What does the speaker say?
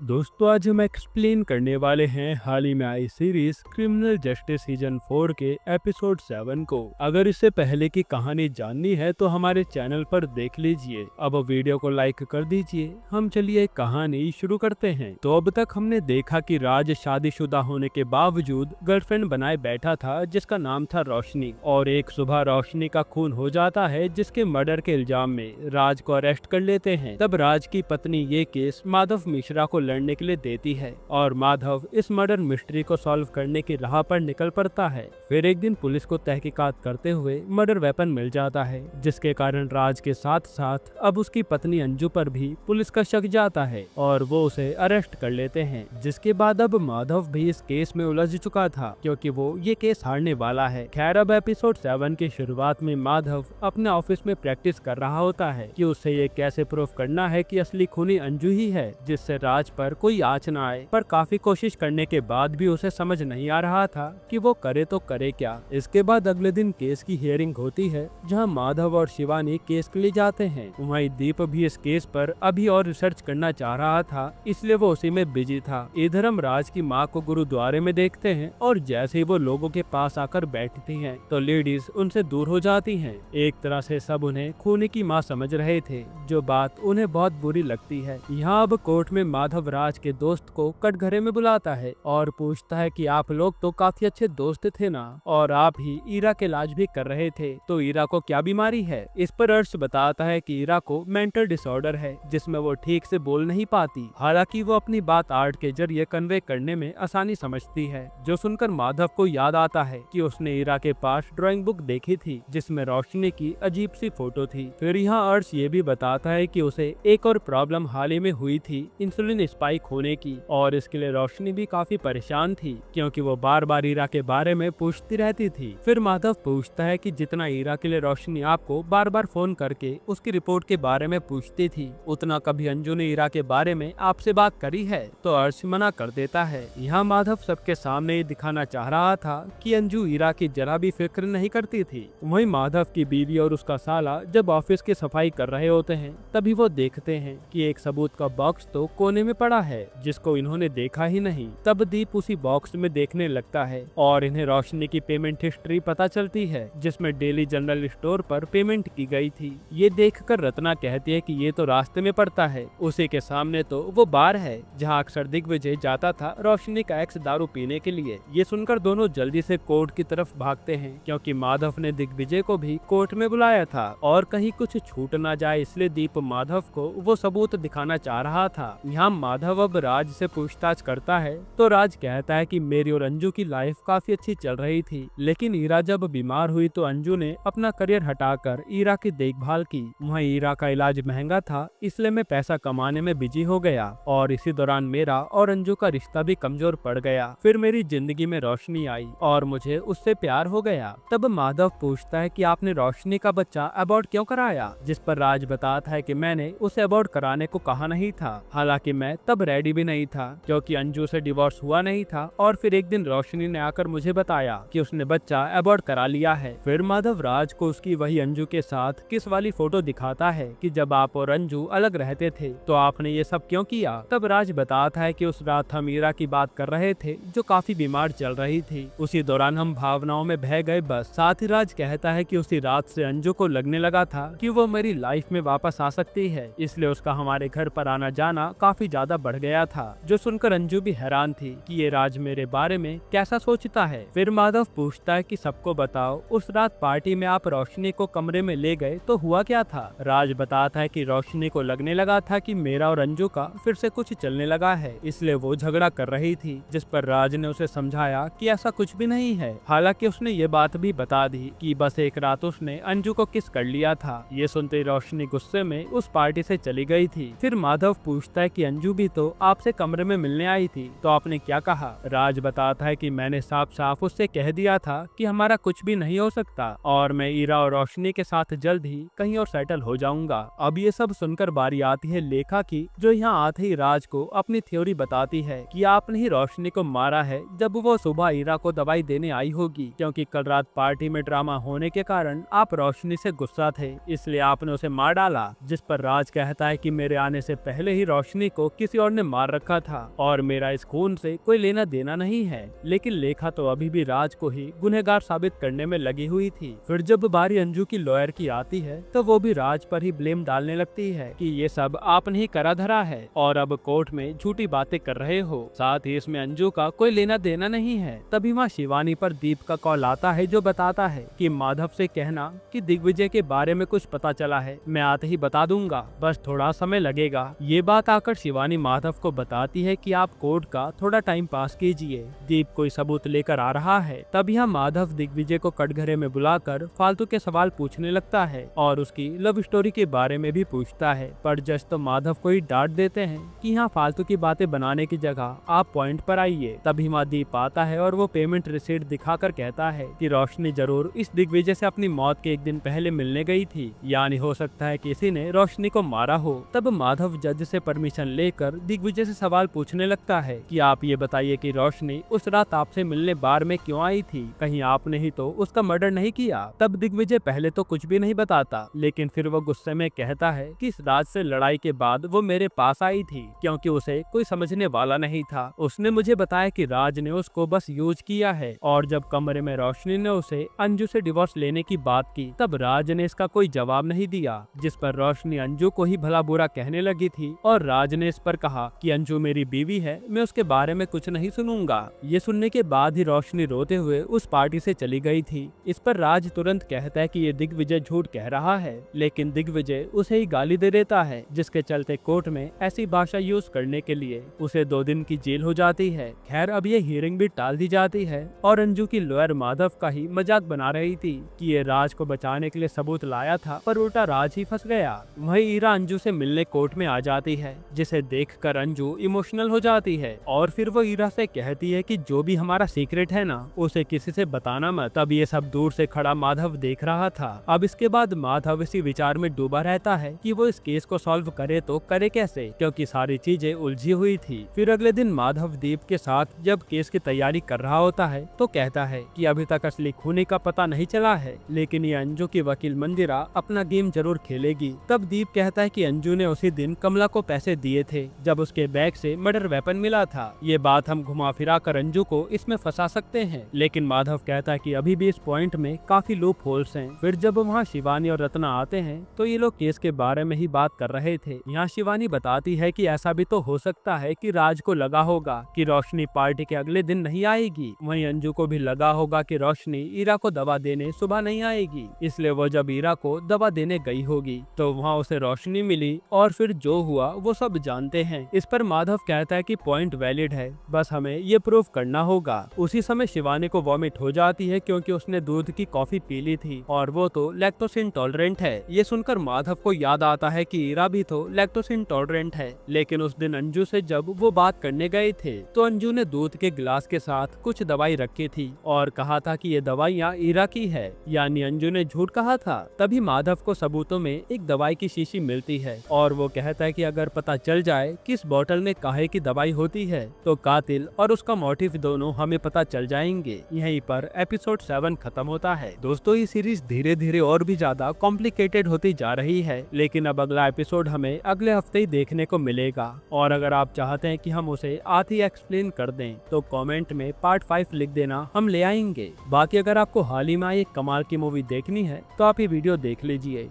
दोस्तों आज हम एक्सप्लेन करने वाले हैं हाल ही में आई सीरीज क्रिमिनल जस्टिस सीजन 4 के एपिसोड 7 को। अगर इससे पहले की कहानी जाननी है तो हमारे चैनल पर देख लीजिए। अब वीडियो को लाइक कर दीजिए। हम चलिए कहानी शुरू करते हैं। तो अब तक हमने देखा कि राज शादीशुदा होने के बावजूद गर्लफ्रेंड बनाए बैठा था जिसका नाम था रोशनी, और एक सुबह रोशनी का खून हो जाता है जिसके मर्डर के इल्जाम में राज को अरेस्ट कर लेते हैं। तब राज की पत्नी ये केस माधव मिश्रा को लड़ने के लिए देती है और माधव इस मर्डर मिस्ट्री को सॉल्व करने की राह पर निकल पड़ता है। फिर एक दिन पुलिस को तहकीकात करते हुए मर्डर वेपन मिल जाता है जिसके कारण राज के साथ साथ अब उसकी पत्नी अंजू पर भी पुलिस का शक जाता है और वो उसे अरेस्ट कर लेते हैं। जिसके बाद अब माधव भी इस केस में उलझ चुका था क्योंकि वो ये केस हारने वाला है। खैर अब एपिसोड 7 की शुरुआत में माधव अपने ऑफिस में प्रैक्टिस कर रहा होता है कि उसे ये कैसे प्रूव करना है कि असली खूनी अंजू ही है जिससे राज पर कोई आँच न आए। पर काफी कोशिश करने के बाद भी उसे समझ नहीं आ रहा था कि वो करे तो करे क्या। इसके बाद अगले दिन केस की हियरिंग होती है जहां माधव और शिवानी केस के लिए जाते हैं। वहीं दीप भी इस केस पर अभी और रिसर्च करना चाह रहा था इसलिए वो उसी में बिजी था। इधर हम राज की माँ को गुरुद्वारे में देखते हैं और जैसे ही वो लोगों के पास आकर बैठती हैं तो लेडीज उनसे दूर हो जाती हैं। एक तरह से सब उन्हें खूनी की माँ समझ रहे थे जो बात उन्हें बहुत बुरी लगती है। यहाँ अब कोर्ट में माधव राज के दोस्त को कटघरे में बुलाता है और पूछता है कि आप लोग तो काफी अच्छे दोस्त थे ना, और आप ही ईरा के इलाज भी कर रहे थे, तो ईरा को क्या बीमारी है। इस पर अर्श बताता है कि ईरा को मेंटल डिसऑर्डर है जिसमें वो ठीक से बोल नहीं पाती। हालांकि वो अपनी बात आर्ट के जरिए कन्वे करने में आसानी समझती है। जो सुनकर माधव को याद आता है कि उसने ईरा के पास ड्राइंग बुक देखी थी जिसमें रोशनी की अजीब सी फोटो थी। फिर यहाँ अर्श ये भी बताता है कि उसे एक और प्रॉब्लम हाल ही में हुई थी, इंसुलिन स्पाइक होने की, और इसके लिए रोशनी भी काफी परेशान थी क्योंकि वो बार बार ईरा के बारे में पूछती रहती थी। फिर माधव पूछता है कि जितना ईरा के लिए रोशनी आपको बार बार फोन करके उसकी रिपोर्ट के बारे में पूछती थी उतना कभी अंजू ने ईरा के बारे में आपसे बात करी है, तो अर्श मना कर देता है। यहाँ माधव सबके सामने ये दिखाना चाह रहा था कि अंजू ईरा की जरा भी फिक्र नहीं करती थी। वहीं माधव की बीवी और उसका साला जब ऑफिस की सफाई कर रहे होते हैं तभी वो देखते हैं कि एक सबूत का बॉक्स तो कोने में पड़ा है जिसको इन्होंने देखा ही नहीं। तब दीप उसी बॉक्स में देखने लगता है और इन्हें रोशनी की पेमेंट हिस्ट्री पता चलती है जिसमें डेली जनरल स्टोर पर पेमेंट की गई थी। ये देखकर रत्ना कहती है कि ये तो रास्ते में पड़ता है, उसी के सामने तो वो बार है जहाँ अक्सर दिग्विजय जाता था रोशनी का एक्स दारू पीने के लिए। ये सुनकर दोनों जल्दी से कोर्ट की तरफ भागते हैं क्योंकि माधव ने दिग्विजय को भी कोर्ट में बुलाया था और कहीं कुछ छूट ना जाए इसलिए दीप माधव को वो सबूत दिखाना चाह रहा था। यहाँ माधव अब राज से पूछताछ करता है तो राज कहता है कि मेरी और अंजू की लाइफ काफी अच्छी चल रही थी, लेकिन ईरा जब बीमार हुई तो अंजू ने अपना करियर हटाकर ईरा की देखभाल की। वहाँ ईरा का इलाज महंगा था इसलिए मैं पैसा कमाने में बिजी हो गया और इसी दौरान मेरा और अंजू का रिश्ता भी कमजोर पड़ गया। फिर मेरी जिंदगी में रोशनी आई और मुझे उससे प्यार हो गया। तब माधव पूछता है कि आपने रोशनी का बच्चा अबॉर्ट क्यों कराया, जिस पर राज बताता है कि मैंने उसे अबॉर्ट कराने को कहा नहीं था, हालांकि मैं तब रेडी भी नहीं था क्योंकि अंजू से डिवोर्स हुआ नहीं था। और फिर एक दिन रोशनी ने आकर मुझे बताया कि उसने बच्चा अबॉर्ट करा लिया है। फिर माधव राज को उसकी वही अंजू के साथ किस वाली फोटो दिखाता है कि जब आप और अंजू अलग रहते थे तो आपने ये सब क्यों किया। तब राज बताता है कि उस रात हम ईरा की बात कर रहे थे जो काफी बीमार चल रही थी, उसी दौरान हम भावनाओं में बह गए बस। साथ ही राज कहता है कि उसी रात से अंजू को लगने लगा था कि वो मेरी लाइफ में वापस आ सकती है, इसलिए उसका हमारे घर पर आना जाना काफी ज्यादा बढ़ गया था। जो सुनकर अंजू भी हैरान थी कि ये राज मेरे बारे में कैसा सोचता है। फिर माधव पूछता है कि सबको बताओ उस रात पार्टी में आप रोशनी को कमरे में ले गए तो हुआ क्या था। राज बताता है कि रोशनी को लगने लगा था कि मेरा और अंजू का फिर से कुछ चलने लगा है इसलिए वो झगड़ा कर रही थी, जिस पर राज ने उसे समझाया कि ऐसा कुछ भी नहीं है। हालांकि उसने ये बात भी बता दी कि बस एक रात उसने अंजू को किस कर लिया था। ये सुनते रोशनी गुस्से में उस पार्टी से चली गई थी। फिर माधव पूछता है कि अंजू भी तो आपसे कमरे में मिलने आई थी तो आपने क्या कहा। राज बताता है कि मैंने साफ साफ उससे कह दिया था कि हमारा कुछ भी नहीं हो सकता और मैं ईरा और रोशनी के साथ जल्द ही कहीं और सेटल हो जाऊंगा। अब ये सब सुनकर बारी आती है लेखा की, जो यहाँ आते ही राज को अपनी थ्योरी बताती है कि आपने ही रोशनी को मारा है जब वो सुबह ईरा को दवाई देने आई होगी, क्योंकि कल रात पार्टी में ड्रामा होने के कारण आप रोशनी से गुस्सा थे इसलिए आपने उसे मार डाला। जिस पर राज कहता है कि मेरे आने से पहले ही रोशनी को किस किसी और ने मार रखा था और मेरा इस खून से कोई लेना देना नहीं है। लेकिन लेखा तो अभी भी राज को ही गुनहगार साबित करने में लगी हुई थी। फिर जब बारी अंजू की लॉयर की आती है तो वो भी राज पर ही ब्लेम डालने लगती है कि ये सब आपने ही करा धरा है और अब कोर्ट में झूठी बातें कर रहे हो, साथ ही इसमें अंजू का कोई लेना देना नहीं है। तभी वहाँ शिवानी पर दीप का कॉल आता है जो बताता है कि माधव से कहना कि दिग्विजय के बारे में कुछ पता चला है, मैं आते ही बता दूंगा, बस थोड़ा समय लगेगा। ये बात आकर शिवानी माधव को बताती है कि आप कोर्ट का थोड़ा टाइम पास कीजिए, दीप कोई सबूत लेकर आ रहा है। तब यह माधव दिग्विजय को कटघरे में बुलाकर फालतू के सवाल पूछने लगता है और उसकी लव स्टोरी के बारे में भी पूछता है। पर जज तो माधव को ही डांट देते हैं कि यहाँ फालतू की बातें बनाने की जगह आप पॉइंट पर आइए। तभी वहाँ दीप आता है और वो पेमेंट रिसीट दिखाकर कहता है कि रोशनी जरूर इस दिग्विजय से अपनी मौत के एक दिन पहले मिलने गई थी, यानी हो सकता है किसी ने रोशनी को मारा हो। तब माधव जज से परमिशन लेकर दिग्विजय से सवाल पूछने लगता है कि आप ये बताइए कि रोशनी उस रात आपसे मिलने बार में क्यों आई थी, कहीं आपने ही तो उसका मर्डर नहीं किया। तब दिग्विजय पहले तो कुछ भी नहीं बताता, लेकिन फिर वो गुस्से में कहता है कि इस राज से लड़ाई के बाद वो मेरे पास आई थी क्योंकि उसे कोई समझने वाला नहीं था। उसने मुझे बताया कि राज ने उसको बस यूज किया है और जब कमरे में रोशनी ने उसे अंजू से डिवोर्स लेने की बात की तब राज ने इसका कोई जवाब नहीं दिया, जिस पर रोशनी अंजू को ही भला बुरा कहने लगी थी और राज ने इस पर कहा कि अंजू मेरी बीवी है, मैं उसके बारे में कुछ नहीं सुनूंगा। ये सुनने के बाद ही रोशनी रोते हुए उस पार्टी से चली गई थी। इस पर राज तुरंत कहता है कि ये दिग्विजय झूठ कह रहा है, लेकिन दिग्विजय उसे ही गाली दे देता है, जिसके चलते कोर्ट में ऐसी भाषा यूज करने के लिए उसे 2 दिन की जेल हो जाती है। खैर अब ये हियरिंग भी टाल दी जाती है और अंजू की लॉयर माधव का ही मजाक बना रही थी कि ये राज को बचाने के लिए सबूत लाया था, पर उल्टा राज ही फंस गया। वही ईरा अंजू से मिलने कोर्ट में आ जाती है, जिसे देखकर अंजू इमोशनल हो जाती है और फिर वो ईरा से कहती है कि जो भी हमारा सीक्रेट है ना उसे किसी से बताना मत। तब ये सब दूर से खड़ा माधव देख रहा था। अब इसके बाद माधव इसी विचार में डूबा रहता है कि वो इस केस को सॉल्व करे तो करे कैसे, क्योंकि सारी चीजें उलझी हुई थी। फिर अगले दिन माधव दीप के साथ जब केस की तैयारी कर रहा होता है तो कहता है कि अभी तक असली खूनी का पता नहीं चला है, लेकिन ये अंजू की वकील मंदिरा अपना गेम जरूर खेलेगी। तब दीप कहता है कि अंजू ने उसी दिन कमला को पैसे दिए थे जब उसके बैग से मर्डर वेपन मिला था। ये बात हम घुमा फिरा कर अंजू को इसमें फंसा सकते हैं, लेकिन माधव कहता है कि अभी भी इस पॉइंट में काफी लूप होल्स हैं। फिर जब वहाँ शिवानी और रत्ना आते हैं तो ये लोग केस के बारे में ही बात कर रहे थे। यहाँ शिवानी बताती है कि ऐसा भी तो हो सकता है कि राज को लगा होगा कि रोशनी पार्टी के अगले दिन नहीं आएगी, वहीं अंजू को भी लगा होगा कि रोशनी ईरा को दवा देने सुबह नहीं आएगी, इसलिए वो जब ईरा को दवा देने गई होगी तो वहाँ उसे रोशनी मिली और फिर जो हुआ वो सब जानते हैं। इस पर माधव कहता है कि पॉइंट वैलिड है, बस हमें ये प्रूव करना होगा। उसी समय शिवानी को वॉमिट हो जाती है क्योंकि उसने दूध की कॉफी पी ली थी और वो तो लैक्टोज इंटॉलरेंट है। ये सुनकर माधव को याद आता है कि ईरा भी तो लैक्टोज इंटॉलरेंट है, लेकिन उस दिन अंजू से जब वो बात करने गए थे तो अंजू ने दूध के गिलास के साथ कुछ दवाई रखी थी और कहा था कि ये दवाइयाँ ईरा की है, यानी अंजू ने झूठ कहा था। तभी माधव को सबूतों में एक दवाई की शीशी मिलती है और वो कहता है कि अगर पता चल जाए कि इस बोतल में काहे की दवाई होती है तो कातिल और उसका मोटिव दोनों हमें पता चल जाएंगे। यहीं पर एपिसोड 7 खत्म होता है। दोस्तों ये सीरीज धीरे धीरे और भी ज्यादा कॉम्प्लिकेटेड होती जा रही है, लेकिन अब अगला एपिसोड हमें अगले हफ्ते ही देखने को मिलेगा और अगर आप चाहते हैं कि हम उसे आधी एक्सप्लेन कर दें तो कमेंट में पार्ट 5 लिख देना, हम ले आएंगे। बाकी अगर आपको हाल ही में एक कमाल की मूवी देखनी है तो आप ये वीडियो देख लीजिए।